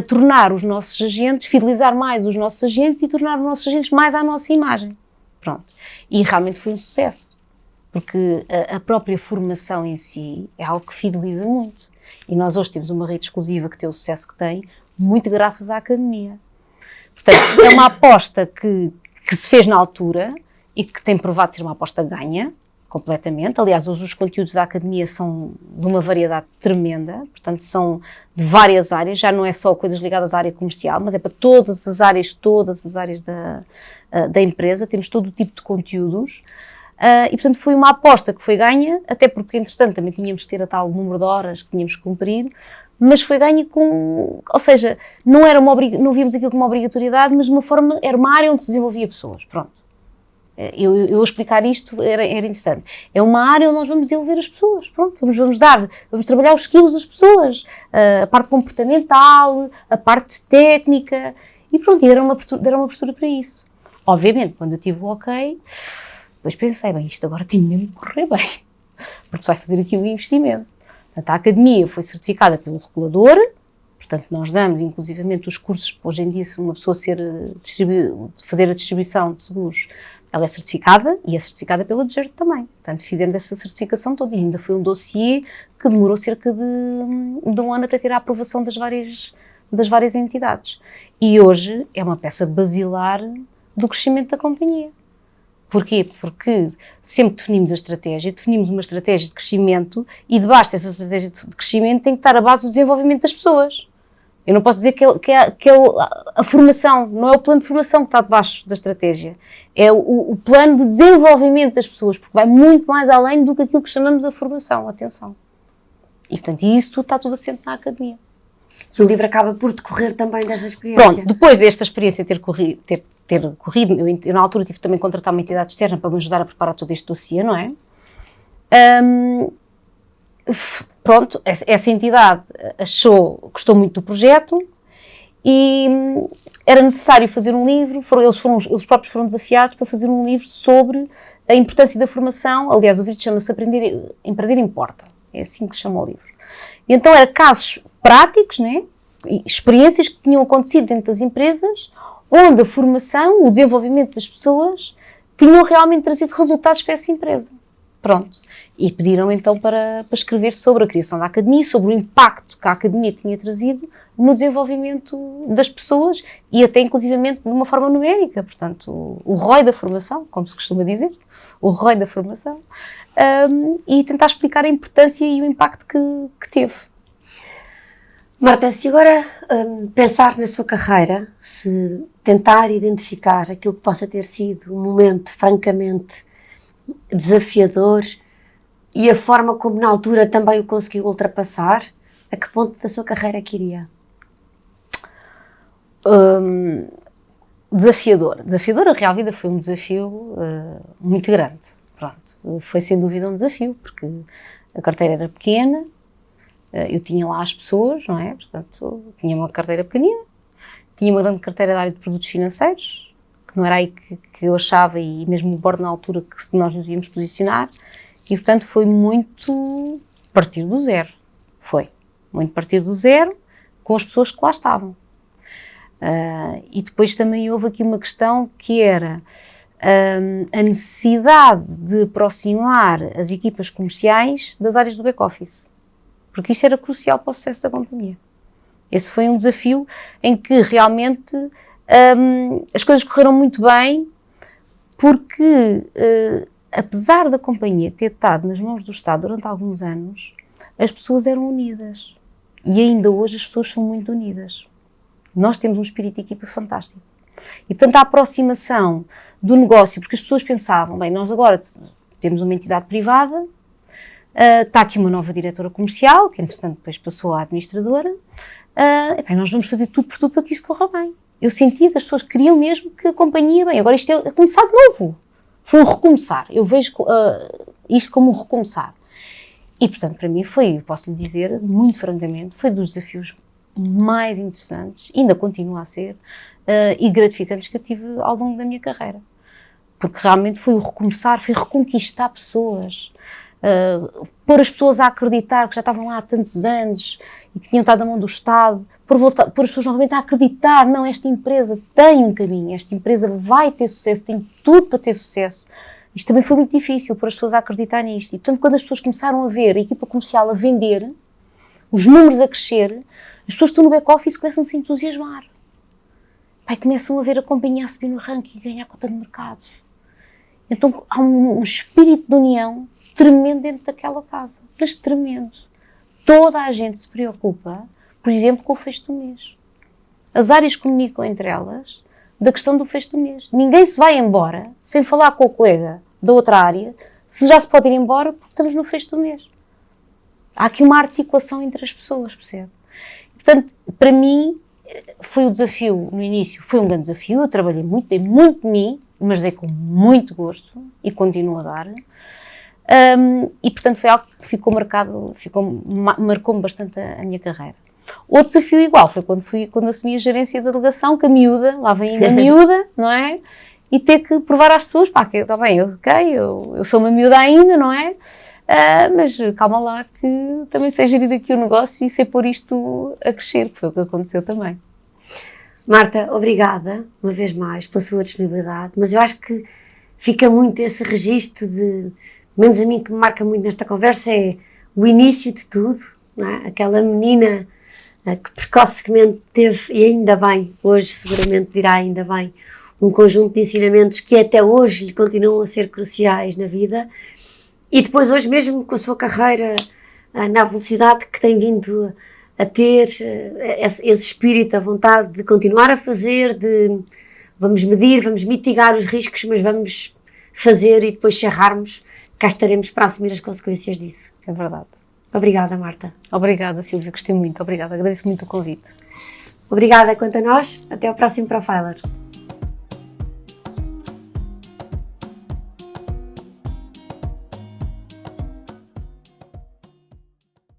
tornar os nossos agentes, fidelizar mais os nossos agentes e tornar os nossos agentes mais à nossa imagem. Pronto. E realmente foi um sucesso, porque a própria formação em si é algo que fideliza muito. E nós hoje temos uma rede exclusiva que tem o sucesso que tem, muito graças à academia. Portanto, é uma aposta que se fez na altura e que tem provado ser uma aposta ganha, completamente. Aliás, hoje os conteúdos da academia são de uma variedade tremenda, portanto são de várias áreas, já não é só coisas ligadas à área comercial, mas é para todas as áreas da empresa, temos todo o tipo de conteúdos. E portanto foi uma aposta que foi ganha, até porque entretanto também tínhamos que ter a tal número de horas que tínhamos que cumprir, mas foi ganha ou seja, não víamos aquilo como uma obrigatoriedade, mas era uma área onde se desenvolvia pessoas, pronto. Eu explicar isto era interessante. É uma área onde nós vamos desenvolver as pessoas, pronto, vamos trabalhar os skills das pessoas, a parte comportamental, a parte técnica, e pronto, deram uma abertura para isso. Obviamente, quando eu tive o ok, depois pensei, bem, isto agora tem mesmo que correr bem, porque se vai fazer aqui um investimento. Portanto, a academia foi certificada pelo regulador, portanto, nós damos inclusivamente os cursos, hoje em dia, se uma pessoa fazer a distribuição de seguros, ela é certificada e é certificada pela DGERT também. Portanto, fizemos essa certificação toda e ainda foi um dossiê que demorou cerca de um ano até ter a aprovação das várias entidades. E hoje é uma peça basilar do crescimento da companhia. Porquê? Porque sempre definimos a estratégia, definimos uma estratégia de crescimento e debaixo dessa estratégia de crescimento tem que estar a base do desenvolvimento das pessoas. Eu não posso dizer que é a formação, não é o plano de formação que está debaixo da estratégia, é o plano de desenvolvimento das pessoas, porque vai muito mais além do que aquilo que chamamos de formação, atenção. E portanto, isso está tudo assente na academia. E o livro acaba por decorrer também dessa experiência. Pronto, depois desta experiência ter corrido, eu na altura tive também que contratar uma entidade externa para me ajudar a preparar todo este dossiê, não é? pronto, essa entidade gostou muito do projeto e era necessário fazer um livro, eles próprios foram desafiados para fazer um livro sobre a importância da formação. Aliás, o livro chama-se Empreender Importa, é assim que se chama o livro. E então eram casos práticos, né? Experiências que tinham acontecido dentro das empresas, onde a formação, o desenvolvimento das pessoas, tinham realmente trazido resultados para essa empresa. Pronto. E pediram então para escrever sobre a criação da academia, sobre o impacto que a academia tinha trazido no desenvolvimento das pessoas e até inclusivamente de uma forma numérica. Portanto, o ROI da formação, como se costuma dizer, o ROI da formação, e tentar explicar a importância e o impacto que teve. Marta, se agora pensar na sua carreira, se tentar identificar aquilo que possa ter sido um momento francamente desafiador e a forma como na altura também o conseguiu ultrapassar, a que ponto da sua carreira é que iria? Desafiador. A Real Vida foi um desafio muito grande. Pronto. Foi sem dúvida um desafio, porque a carteira era pequena, eu tinha lá as pessoas, não é? Portanto, tinha uma carteira pequenina, tinha uma grande carteira da área de produtos financeiros, que não era aí que eu achava, e mesmo o board na altura, que nós nos devíamos posicionar, e portanto foi muito partir do zero. Foi muito partir do zero com as pessoas que lá estavam. E depois também houve aqui uma questão que era a necessidade de aproximar as equipas comerciais das áreas do back-office, porque isso era crucial para o sucesso da companhia. Esse foi um desafio em que realmente as coisas correram muito bem, porque apesar da companhia ter estado nas mãos do Estado durante alguns anos, as pessoas eram unidas. E ainda hoje as pessoas são muito unidas. Nós temos um espírito de equipa fantástico. E, portanto, a aproximação do negócio, porque as pessoas pensavam, bem, nós agora temos uma entidade privada, está aqui uma nova diretora comercial, que entretanto depois passou à administradora, nós vamos fazer tudo por tudo para que isso corra bem. Eu sentia que as pessoas queriam mesmo que a companhia, bem, agora isto é começar de novo. Foi um recomeçar. Eu vejo isto como um recomeçar. E, portanto, para mim foi, posso lhe dizer, muito francamente, foi dos desafios mais interessantes, ainda continua a ser, e gratificantes que eu tive ao longo da minha carreira. Porque realmente foi o recomeçar, foi reconquistar pessoas, pôr as pessoas a acreditar que já estavam lá há tantos anos e que tinham estado na mão do Estado, pôr as pessoas novamente a acreditar, não, esta empresa tem um caminho, esta empresa vai ter sucesso, tem tudo para ter sucesso. Isto também foi muito difícil, pôr as pessoas a acreditar nisto. E, portanto, quando as pessoas começaram a ver a equipa comercial a vender, os números a crescer, as pessoas que estão no back-office começam a se entusiasmar. Começam a ver a companhia a subir no ranking e ganhar cota de mercado. Então, há um espírito de união tremendo dentro daquela casa. Mas tremendo. Toda a gente se preocupa, por exemplo, com o fecho do mês. As áreas comunicam entre elas da questão do fecho do mês. Ninguém se vai embora sem falar com o colega da outra área se já se pode ir embora porque estamos no fecho do mês. Há aqui uma articulação entre as pessoas, percebe? Portanto, para mim, foi o desafio no início, foi um grande desafio, eu trabalhei muito, dei muito de mim, mas dei com muito gosto e continuo a dar. E, portanto, foi algo que marcou-me bastante a minha carreira. Outro desafio igual foi quando assumi a gerência da delegação, que a miúda, lá vem ainda a miúda, não é? E ter que provar às pessoas, que está bem, eu sou uma miúda ainda, não é? Mas calma lá que também sei gerir aqui o negócio e sei pôr isto a crescer, que foi o que aconteceu também. Marta, obrigada, uma vez mais, pela sua disponibilidade, mas eu acho que fica muito esse registro de, menos a mim que me marca muito nesta conversa, é o início de tudo, não é? Aquela menina que precocemente teve, e ainda bem, hoje seguramente dirá ainda bem, um conjunto de ensinamentos que até hoje lhe continuam a ser cruciais na vida, e depois hoje mesmo com a sua carreira na velocidade que tem vindo a ter, esse espírito, a vontade de continuar a fazer, de vamos medir, vamos mitigar os riscos, mas vamos fazer e depois se errarmos, cá estaremos para assumir as consequências disso. É verdade. Obrigada, Marta. Obrigada, Silvia, gostei muito, obrigada, agradeço muito o convite. Obrigada quanto a nós, até ao próximo Profiler.